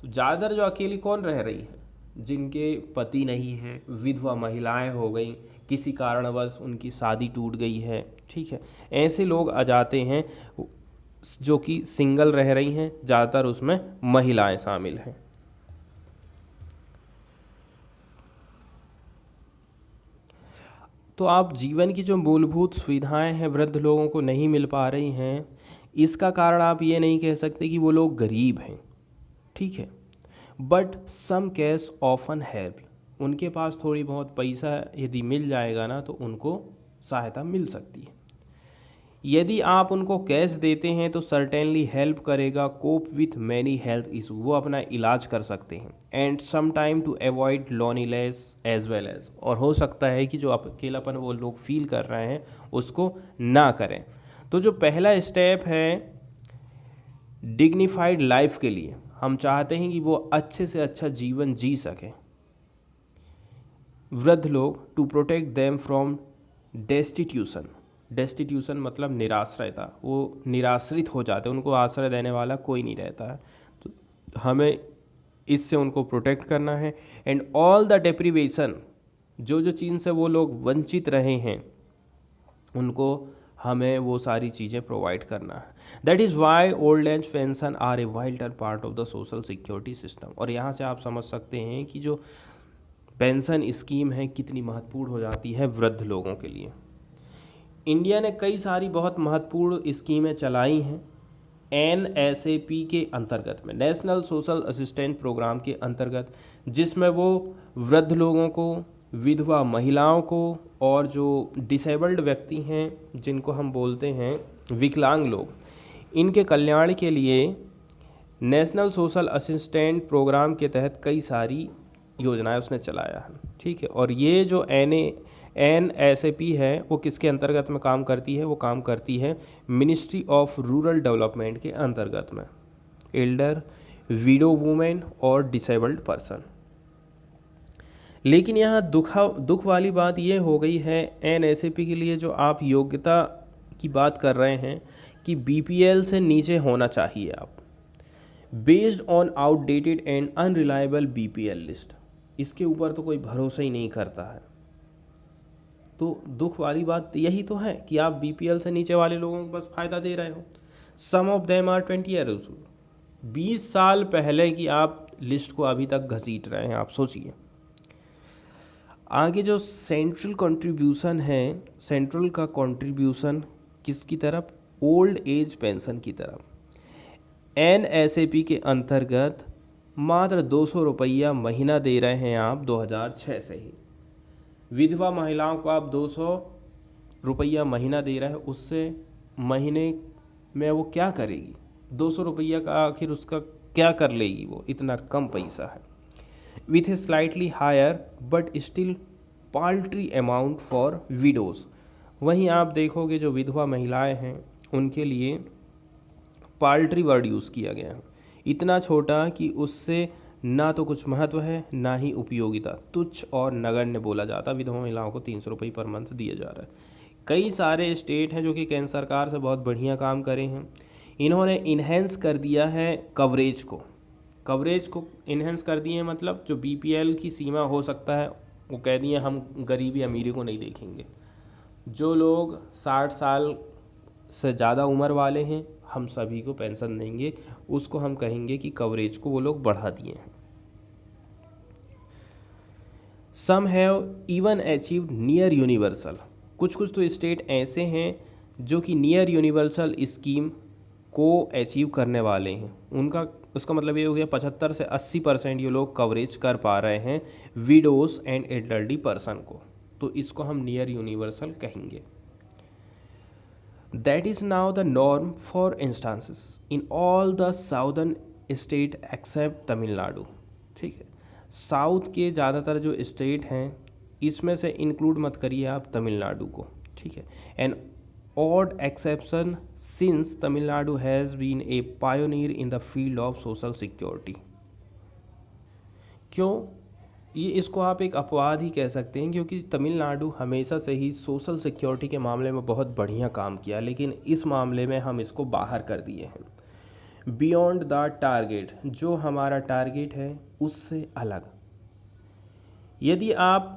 तो ज़्यादातर जो अकेली कौन रह रही है, जिनके पति नहीं है, विधवा महिलाएं हो गई, किसी कारणवश उनकी शादी टूट गई है, ठीक है, ऐसे लोग आ जाते हैं जो कि सिंगल रह रही हैं, ज़्यादातर उसमें महिलाएं शामिल हैं। तो आप जीवन की जो मूलभूत सुविधाएं हैं वृद्ध लोगों को नहीं मिल पा रही हैं, इसका कारण आप ये नहीं कह सकते कि वो लोग गरीब हैं, ठीक है, but some case often help, उनके पास थोड़ी बहुत पैसा यदि मिल जाएगा ना तो उनको सहायता मिल सकती है। यदि आप उनको कैश देते हैं तो सर्टेनली हेल्प करेगा cope with many health issue, वो अपना इलाज कर सकते हैं, and some time to avoid loneliness as well as, और हो सकता है कि जो अकेलापन वो लोग फील कर रहे हैं उसको ना करें। तो जो पहला स्टेप है डिग्निफाइड लाइफ के लिए, हम चाहते हैं कि वो अच्छे से अच्छा जीवन जी सकें, वृद्ध लोग, to protect them from destitution. Destitution मतलब निराश्रयता, वो निराश्रित हो जाते हैं, उनको आश्रय देने वाला कोई नहीं रहता है, तो हमें इससे उनको प्रोटेक्ट करना है। एंड ऑल द डेप्रीवेशन, जो जो चीज़ से वो लोग वंचित रहे हैं उनको हमें वो सारी चीज़ें प्रोवाइड करना है। That is why old age pension are a vital part of the social security system. और यहाँ से आप समझ सकते हैं कि जो पेंशन स्कीम है कितनी महत्वपूर्ण हो जाती है वृद्ध लोगों के लिए। इंडिया ने कई सारी बहुत महत्वपूर्ण स्कीमें चलाई हैं NSAP के अंतर्गत में, नेशनल सोशल असिस्टेंट प्रोग्राम के अंतर्गत, जिसमें वो वृद्ध लोगों को, विधवा महिलाओं को और जो डिसेबल्ड व्यक्ति हैं जिनको हम बोलते हैं विकलांग लोग, इनके कल्याण के लिए नेशनल सोशल असिस्टेंट प्रोग्राम के तहत कई सारी योजनाएं उसने चलाया है। ठीक है, और ये जो NSAP है वो किसके अंतर्गत में काम करती है? वो काम करती है मिनिस्ट्री ऑफ रूरल डेवलपमेंट के अंतर्गत में, एल्डर, विडो वुमेन और डिसेबल्ड पर्सन। लेकिन यहाँ दुख वाली बात ये हो गई है NSAP के लिए, जो आप योग्यता की बात कर रहे हैं कि BPL से नीचे होना चाहिए आप, based on outdated and unreliable BPL list. इसके ऊपर तो कोई भरोसा ही नहीं करता है। तो दुख वाली बात यही तो है कि आप BPL से नीचे वाले लोगों को बस फ़ायदा दे रहे हो। सम ऑफ देम आर 20 ईयर्स, 20 साल पहले की आप लिस्ट को अभी तक घसीट रहे हैं। आप सोचिए आगे जो सेंट्रल कंट्रीब्यूशन है, सेंट्रल का कंट्रीब्यूशन किसकी तरफ? ओल्ड एज पेंशन की तरफ। NSAP के अंतर्गत मात्र 200 रुपया महीना दे रहे हैं आप 2006 से ही। विधवा महिलाओं को आप 200 रुपया महीना दे रहे हैं, उससे महीने में वो क्या करेगी? 200 रुपया का आखिर उसका क्या कर लेगी वो? इतना कम पैसा है। With a slightly higher but still paltry amount for widows. वहीं आप देखोगे जो विधवा महिलाएं हैं उनके लिए पाल्ट्री वर्ड यूज़ किया गया है, इतना छोटा कि उससे ना तो कुछ महत्व है ना ही उपयोगिता, तुच्छ और नगण्य बोला जाता। विधवा महिलाओं को 300 रुपये पर मंथ दिया जा रहा है। कई सारे स्टेट हैं जो कि केंद्र सरकार से बहुत बढ़िया काम करे हैं। इन्होंने इन्हेंस कर दिया है कवरेज को इन्हेंस कर दिए, मतलब जो BPL की सीमा हो सकता है वो कह दिए हम गरीबी अमीरी को नहीं देखेंगे। जो लोग 60 साल से ज़्यादा उम्र वाले हैं हम सभी को पेंशन देंगे, उसको हम कहेंगे कि कवरेज को वो लोग बढ़ा दिए हैं। Some have even achieved near universal. कुछ तो स्टेट ऐसे हैं जो कि नियर यूनिवर्सल स्कीम को अचीव करने वाले हैं। उसका मतलब ये हो गया 75 से 80% ये लोग कवरेज कर पा रहे हैं विडोज एंड एल्डरली पर्सन को, तो इसको हम नियर यूनिवर्सल कहेंगे। That is now the norm for instances in all the southern state except Tamil Nadu. ठीक है, साउथ के ज़्यादातर जो स्टेट हैं इसमें से इंक्लूड मत करिए आप तमिलनाडु को। ठीक है, N odd exception since Tamil Nadu has been a pioneer in the field of social security। क्यों? ये इसको आप एक अपवाद ही कह सकते हैं, क्योंकि तमिलनाडु हमेशा से ही सोशल सिक्योरिटी के मामले में बहुत बढ़िया काम किया, लेकिन इस मामले में हम इसको बाहर कर दिए हैं। बियॉन्ड द टारगेट, जो हमारा टारगेट है उससे अलग। यदि आप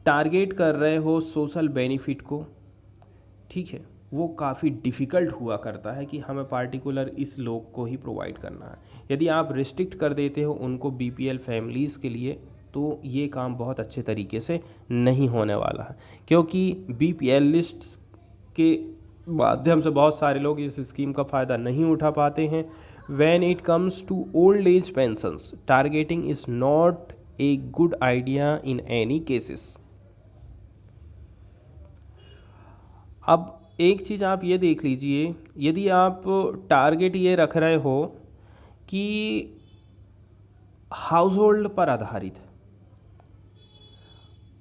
टारगेट कर रहे हो सोशल बेनिफिट को, ठीक है, वो काफ़ी डिफ़िकल्ट हुआ करता है कि हमें पार्टिकुलर इस लोग को ही प्रोवाइड करना है। यदि आप रिस्ट्रिक्ट कर देते हो उनको BPL फैमिलीज़ के लिए, तो ये काम बहुत अच्छे तरीके से नहीं होने वाला है, क्योंकि BPL लिस्ट के माध्यम से बहुत सारे लोग इस स्कीम का फ़ायदा नहीं उठा पाते हैं। When it comes to old age pensions, targeting is not a good idea in any cases. अब एक चीज़ आप ये देख लीजिए, यदि आप टारगेट ये रख रहे हो कि हाउस होल्ड पर आधारित है,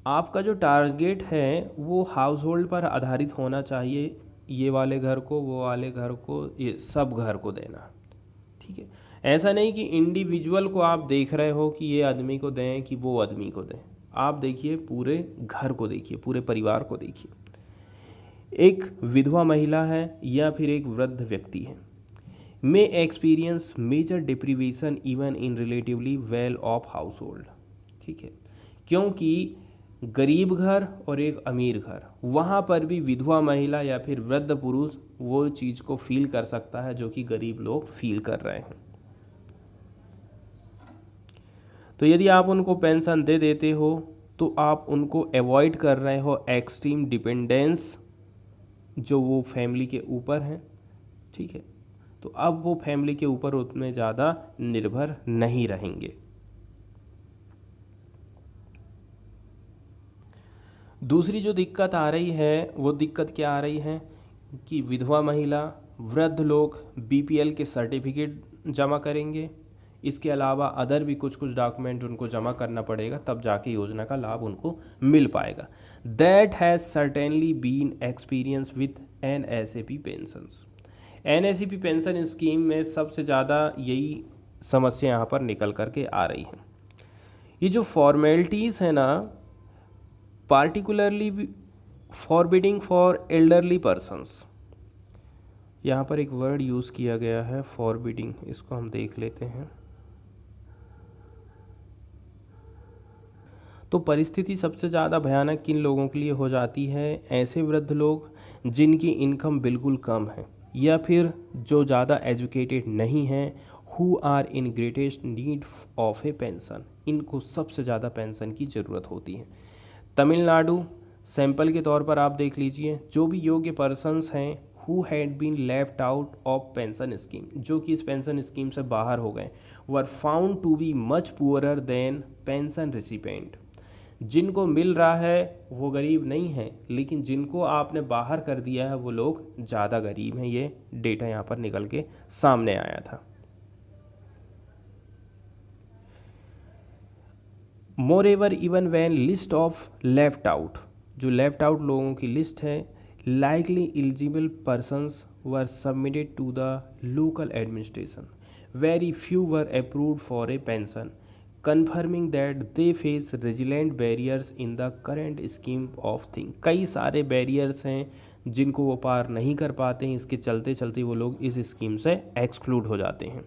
आपका जो टारगेट है वो हाउस होल्ड पर आधारित होना चाहिए, ये वाले घर को, वो वाले घर को, ये सब घर को देना। ठीक है, ऐसा नहीं कि इंडिविजुअल को आप देख रहे हो कि ये आदमी को दें कि वो आदमी को दें। आप देखिए पूरे घर को देखिए, पूरे परिवार को देखिए। एक विधवा महिला है या फिर एक वृद्ध व्यक्ति है, may experience major deprivation even in relatively well off household. ठीक है, क्योंकि गरीब घर और एक अमीर घर, वहाँ पर भी विधवा महिला या फिर वृद्ध पुरुष वो चीज़ को फील कर सकता है जो कि गरीब लोग फील कर रहे हैं। तो यदि आप उनको पेंशन दे देते हो तो आप उनको अवॉइड कर रहे हो एक्सट्रीम डिपेंडेंस जो वो फैमिली के ऊपर है। ठीक है, तो अब वो फैमिली के ऊपर उतने ज़्यादा निर्भर नहीं रहेंगे। दूसरी जो दिक्कत आ रही है वो दिक्कत क्या आ रही है कि विधवा महिला, वृद्ध लोग बीपीएल के सर्टिफिकेट जमा करेंगे, इसके अलावा अदर भी कुछ डॉक्यूमेंट उनको जमा करना पड़ेगा, तब जाके योजना का लाभ उनको मिल पाएगा। That has certainly been experience with NSAP pensions. NSAP pension scheme में सबसे ज़्यादा यही समस्या यहाँ पर निकल करके आ रही है। ये जो फॉर्मेलिटीज़ है ना, particularly forbidding for elderly persons, यहाँ पर एक वर्ड यूज़ किया गया है फॉरबिडिंग, इसको हम देख लेते हैं। तो परिस्थिति सबसे ज़्यादा भयानक किन लोगों के लिए हो जाती है? ऐसे वृद्ध लोग जिनकी इनकम बिल्कुल कम है या फिर जो ज़्यादा एजुकेटेड नहीं हैं, who are in greatest need of a pension. इनको सबसे ज़्यादा पेंशन की ज़रूरत होती है। तमिलनाडु सैंपल के तौर पर आप देख लीजिए, जो भी योग्य पर्सन्स हैं who had been left out of pension scheme, जो कि इस पेंशन स्कीम से बाहर हो गए, were found to be much poorer than pension recipient. जिनको मिल रहा है वो गरीब नहीं है, लेकिन जिनको आपने बाहर कर दिया है वो लोग ज़्यादा गरीब हैं। ये डेटा यहाँ पर निकल के सामने आया था। Moreover even when list of left out, जो लेफ्ट आउट लोगों की लिस्ट है, likely eligible persons were submitted to the local administration, very few were approved for a pension, confirming that they face resilient barriers in the current scheme of thing. कई सारे barriers हैं जिनको वो पार नहीं कर पाते हैं, इसके चलते चलते वो लोग इस स्कीम से एक्सक्लूड हो जाते हैं।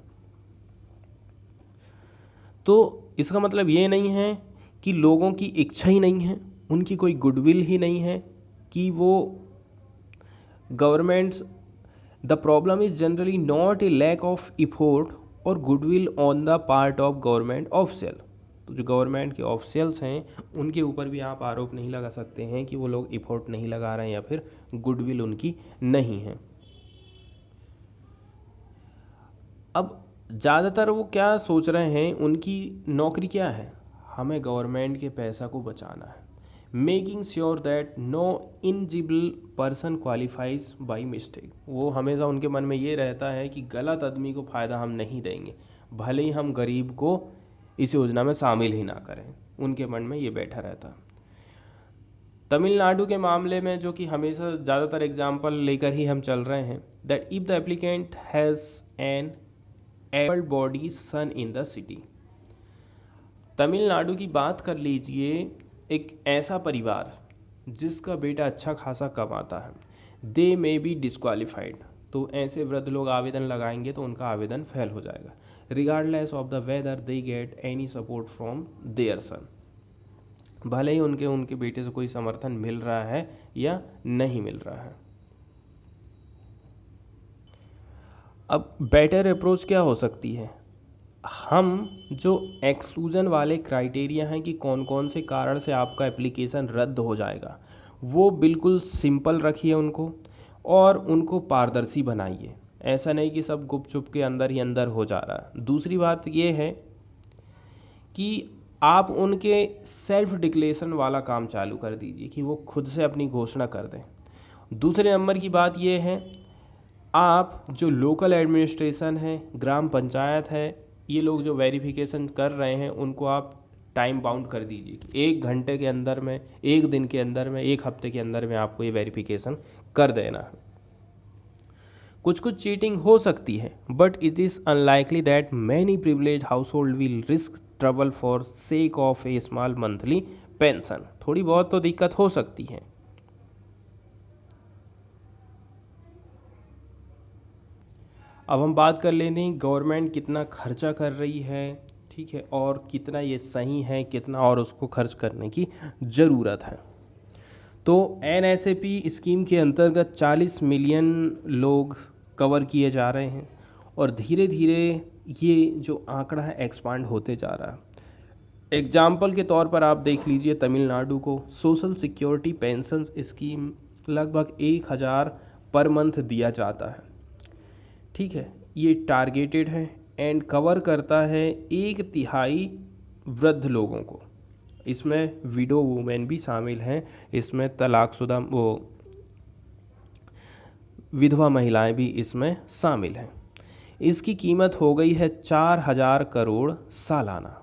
तो इसका मतलब ये नहीं है कि लोगों की इच्छा ही नहीं है, उनकी कोई गुडविल ही नहीं है कि वो governments, the problem is generally not a lack of effort और goodwill on the part of government official. तो जो गवर्नमेंट के ऑफिशियल्स हैं उनके ऊपर भी आप आरोप नहीं लगा सकते हैं कि वो लोग इफोर्ट नहीं लगा रहे हैं या फिर गुडविल उनकी नहीं है। अब ज़्यादातर वो क्या सोच रहे हैं, उनकी नौकरी क्या है, हमें गवर्नमेंट के पैसा को बचाना है, making sure that no ineligible person qualifies by mistake. वो हमेशा उनके मन में ये रहता है कि गलत आदमी को फ़ायदा हम नहीं देंगे, भले ही हम गरीब को इस योजना में शामिल ही ना करें, उनके मन में ये बैठा रहता। तमिलनाडु के मामले में जो कि हमेशा ज़्यादातर एग्जाम्पल लेकर ही हम चल रहे हैं, that if the applicant has an abled body son in the city. Tamil Nadu की बात कर लीजिए, एक ऐसा परिवार जिसका बेटा अच्छा खासा कमाता है, दे मे बी डिस्क्वालीफाइड। तो ऐसे वृद्ध लोग आवेदन लगाएंगे तो उनका आवेदन फेल हो जाएगा, regardless of the whether they get any support from their son. भले ही उनके बेटे से कोई समर्थन मिल रहा है या नहीं मिल रहा है। अब बेटर अप्रोच क्या हो सकती है? हम जो एक्सक्लूजन वाले क्राइटेरिया हैं कि कौन कौन से कारण से आपका एप्लीकेशन रद्द हो जाएगा, वो बिल्कुल सिंपल रखिए उनको, और उनको पारदर्शी बनाइए। ऐसा नहीं कि सब गुपचुप के अंदर ही अंदर हो जा रहा है। दूसरी बात ये है कि आप उनके सेल्फ डिक्लेरेशन वाला काम चालू कर दीजिए कि वो खुद से अपनी घोषणा कर दें। दूसरे नंबर की बात ये है, आप जो लोकल एडमिनिस्ट्रेशन है, ग्राम पंचायत है, ये लोग जो वेरिफिकेशन कर रहे हैं उनको आप टाइम बाउंड कर दीजिए। 1 घंटे के अंदर में, 1 दिन के अंदर में, 1 हफ्ते के अंदर में आपको ये वेरिफिकेशन कर देना है। कुछ चीटिंग हो सकती है, but it is unlikely that many privilege house hold will risk trouble for sake of A small monthly pension. थोड़ी बहुत तो दिक्कत हो सकती है। अब हम बात कर लेते हैं गवर्नमेंट कितना खर्चा कर रही है, ठीक है, और कितना ये सही है, कितना और उसको खर्च करने की ज़रूरत है। तो NSAP स्कीम के अंतर्गत 40 मिलियन लोग कवर किए जा रहे हैं और धीरे धीरे ये जो आंकड़ा है एक्सपांड होते जा रहा है। एग्जाम्पल के तौर पर आप देख लीजिए तमिलनाडु को सोशल सिक्योरिटी पेंशन स्कीम लगभग 1000 पर मंथ दिया जाता है, ठीक है। ये टारगेटेड है एंड कवर करता है 1/3 वृद्ध लोगों को। इसमें विडो वुमेन भी शामिल हैं, इसमें तलाकशुदा वो विधवा महिलाएं भी इसमें शामिल हैं। इसकी कीमत हो गई है 4000 करोड़ सालाना।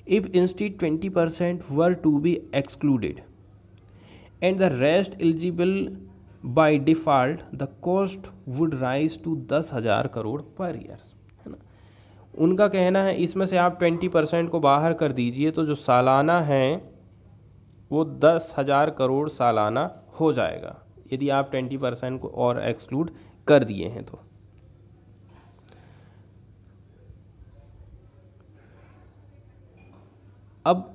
If instead 20% were to be excluded and the rest eligible by default the cost would rise to 10,000 crore per year, है ना। उनका कहना है इसमें से आप 20% को बाहर कर दीजिए तो जो सालाना है वो 10,000 करोड़ सालाना हो जाएगा, यदि आप 20% को और एक्सक्लूड कर दिए हैं तो। अब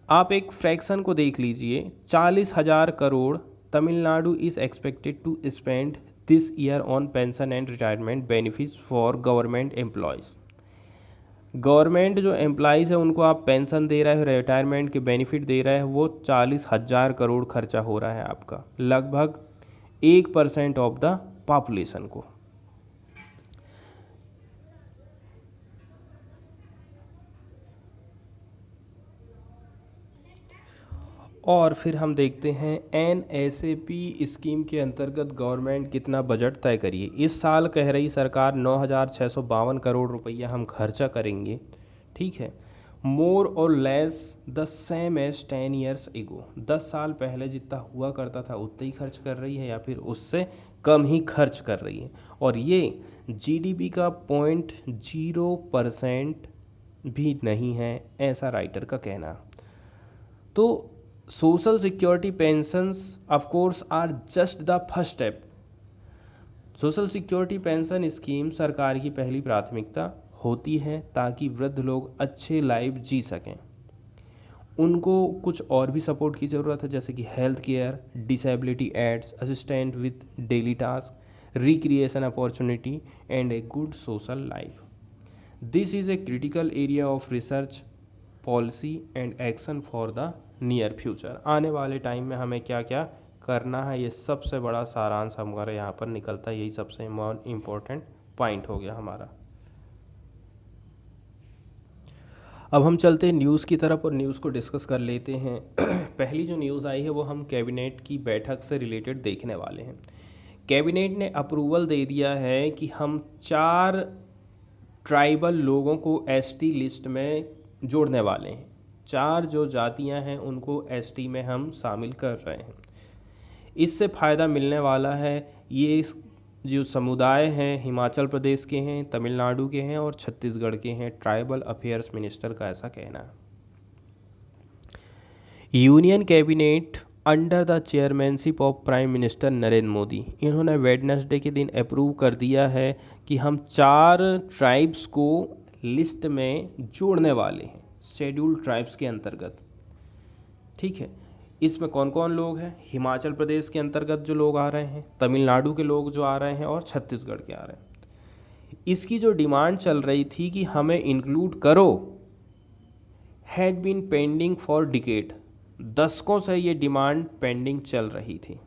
आप एक फ्रैक्शन को देख लीजिए, 40,000 crore Tamil Nadu is expected to spend this year on pension and retirement benefits for government employees. Government जो एम्प्लॉयज़ है उनको आप पेंशन दे रहे हो, रिटायरमेंट के बेनिफिट दे रहे हैं, वो 40,000 करोड़ खर्चा हो रहा है आपका, लगभग 1% ऑफ द पॉपुलेशन को। और फिर हम देखते हैं NSAP स्कीम के अंतर्गत गवर्नमेंट कितना बजट तय करिए। इस साल कह रही सरकार 9,652 करोड़ रुपया हम खर्चा करेंगे, ठीक है। मोर और less the same as 10 years ago, 10 साल पहले जितना हुआ करता था उतना ही खर्च कर रही है या फिर उससे कम ही खर्च कर रही है। और ये GDP का 0.0% भी नहीं है, ऐसा राइटर का कहना। तो social security pensions of course are just the first step. Social security pension scheme सरकार की पहली प्राथमिकता होती है ताकि वृद्ध लोग अच्छे लाइफ जी सकें। उनको कुछ और भी सपोर्ट की ज़रूरत है, जैसे कि health care, disability aids, assistant with daily task, recreation opportunity and a good social life. This is a critical area of research, policy and action for the near future. आने वाले टाइम में हमें क्या क्या करना है, ये सबसे बड़ा सारांश हमारा यहाँ पर निकलता है। यही सबसे इम्पोर्टेंट पॉइंट हो गया हमारा। अब हम चलते हैं न्यूज़ की तरफ और न्यूज़ को डिस्कस कर लेते हैं। पहली जो न्यूज़ आई है वो हम कैबिनेट की बैठक से रिलेटेड देखने वाले हैं। कैबिनेट ने अप्रूवल दे दिया है कि हम 4 ट्राइबल लोगों को ST लिस्ट में जोड़ने वाले हैं। 4 जो जातियां हैं उनको ST में हम शामिल कर रहे हैं। इससे फ़ायदा मिलने वाला है। ये जो समुदाय हैं हिमाचल प्रदेश के हैं, तमिलनाडु के हैं और छत्तीसगढ़ के हैं। ट्राइबल अफेयर्स मिनिस्टर का ऐसा कहना है। Union cabinet under the chairmanship of prime minister Narendra Modi, इन्होंने वेडनेसडे के दिन अप्रूव कर दिया है कि हम 4 ट्राइब्स को लिस्ट में जोड़ने वाले हैं शेड्यूल्ड ट्राइब्स के अंतर्गत, ठीक है। इसमें कौन कौन लोग हैं? हिमाचल प्रदेश के अंतर्गत जो लोग आ रहे हैं, तमिलनाडु के लोग जो आ रहे हैं और छत्तीसगढ़ के आ रहे हैं। इसकी जो डिमांड चल रही थी कि हमें इंक्लूड करो, had been pending for decade, दशकों से ये डिमांड पेंडिंग चल रही थी।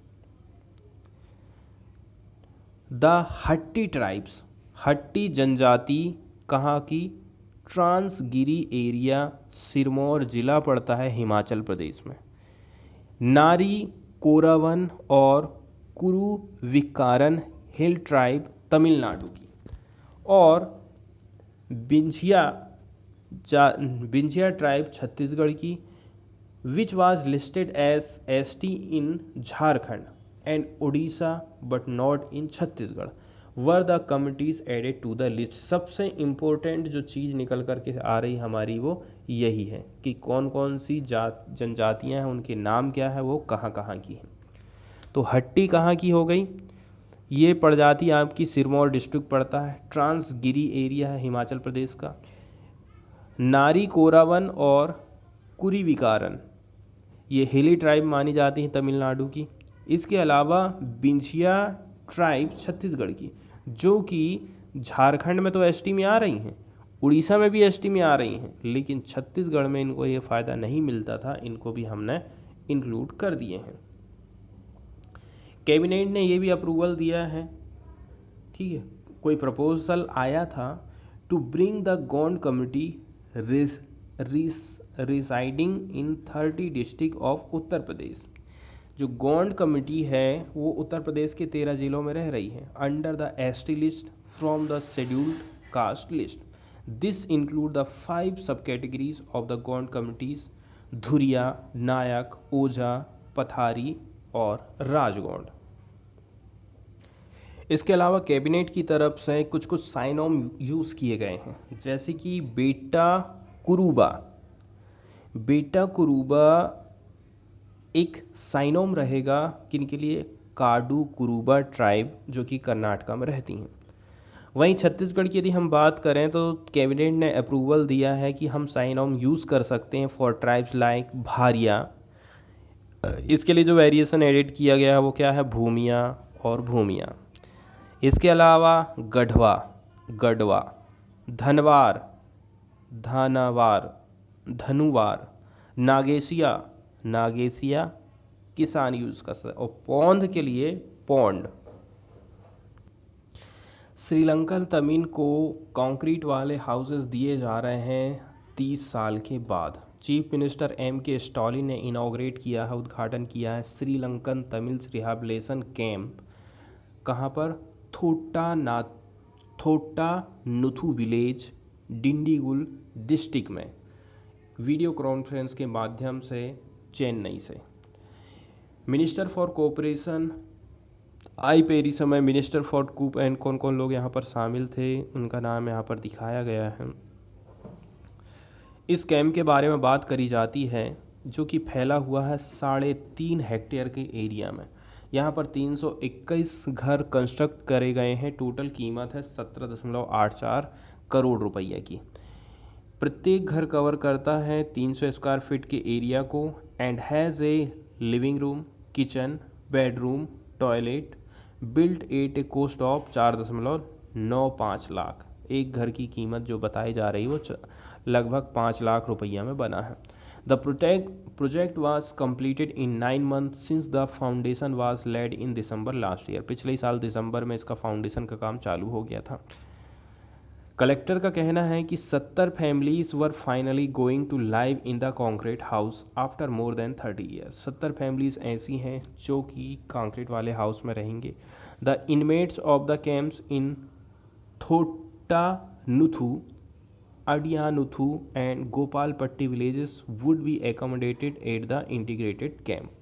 द हट्टी ट्राइब्स, हट्टी जनजाति कहाँ की? ट्रांसगिरी एरिया, सिरमौर जिला पड़ता है हिमाचल प्रदेश में। नारी, कोरावन और कुरुविकारन हिल ट्राइब तमिलनाडु की, और बिंझिया ट्राइब छत्तीसगढ़ की, which was listed as ST in Jharkhand and Orissa but not in Chhattisgarh. Were the committees added to the list. सबसे इम्पोर्टेंट जो चीज़ निकल कर के आ रही हमारी वो यही है कि कौन कौन सी जनजातियाँ हैं, उनके नाम क्या है, वो कहाँ कहाँ की हैं। तो हट्टी कहाँ की हो गई, ये प्रजाति आपकी सिरमौर डिस्ट्रिक्ट पड़ता है, ट्रांसगिरी एरिया है हिमाचल प्रदेश का। नारी कोरावन और कुरीविकारन ये हिली ट्राइब मानी जाती हैं तमिलनाडु की। इसके अलावा बिंछिया ट्राइब छत्तीसगढ़ की, जो कि झारखंड में तो एसटी में आ रही हैं, उड़ीसा में भी एसटी में आ रही हैं, लेकिन छत्तीसगढ़ में इनको ये फ़ायदा नहीं मिलता था, इनको भी हमने इंक्लूड कर दिए हैं। कैबिनेट ने ये भी अप्रूवल दिया है, ठीक है, कोई प्रपोजल आया था to bring the Gond community residing in 30 district of Uttar Pradesh. जो गोंड कमेटी है वो उत्तर प्रदेश के 13 जिलों में रह रही है, under the ST list from the scheduled caste list. This include the 5 sub categories of the Gond committees: Dhuria, Nayak, Ojha, Pathari और राजगोंड। इसके अलावा कैबिनेट की तरफ से कुछ कुछ साइन ऑन यूज़ किए गए हैं, जैसे कि बेटा कुरुबा। बेटा कुरुबा एक साइनोम रहेगा किनके लिए, काडू कुरुबा ट्राइब जो कि कर्नाटका में रहती हैं। वहीं छत्तीसगढ़ की यदि हम बात करें तो कैबिनेट ने अप्रूवल दिया है कि हम साइनोम यूज़ कर सकते हैं फॉर ट्राइब्स लाइक भारिया। इसके लिए जो वेरिएशन एडिट किया गया है वो क्या है, भूमिया और भूमिया। इसके अलावा गढ़वा, गढ़वा, धनवार, धनवार, धनुवार, नागेशिया, नागेशिया किसान यूज़ कर सकते हैं, और पौंध के लिए पौंड। श्रीलंकन तमिल को कंक्रीट वाले हाउसेस दिए जा रहे हैं 30 साल के बाद। Chief minister M.K. स्टालिन ने इनॉग्रेट किया है, उद्घाटन किया है श्रीलंकन तमिल रिहैबिलिटेशन कैंप। कहाँ पर, थोट्टानुथु विलेज, डिंडीगुल डिस्ट्रिक्ट में, वीडियो कॉन्फ्रेंस के माध्यम से चेन्नई से। Minister for cooperation I Periasamy, minister for coop and कौन कौन लोग यहाँ पर शामिल थे उनका नाम यहाँ पर दिखाया गया है। इस कैंप के बारे में बात करी जाती है जो कि फैला हुआ है 3.5 हेक्टेयर के एरिया में। यहाँ पर 321 घर कंस्ट्रक्ट करे गए हैं। टोटल कीमत है 17.84 करोड़ रुपये की। प्रत्येक घर कवर करता है 300 स्क्वायर फीट के एरिया को and has a living room, kitchen, bedroom, toilet, built at A cost of 4.95 lakh. एक घर की कीमत जो बताई जा रही है वो लगभग 5 लाख रुपया में बना है। The project was completed in 9 months since the foundation was laid in December last year। पिछले साल दिसंबर में इसका फाउंडेशन का काम चालू हो गया था। कलेक्टर का कहना है कि 70 families were finally going to live in the concrete house after more than 30 years. 70 families ऐसी हैं जो कि कॉन्क्रीट वाले हाउस में रहेंगे। The inmates of the camps in Thottanuthu, Adiyanuthu and Gopalpatti villages would be accommodated at the integrated camp।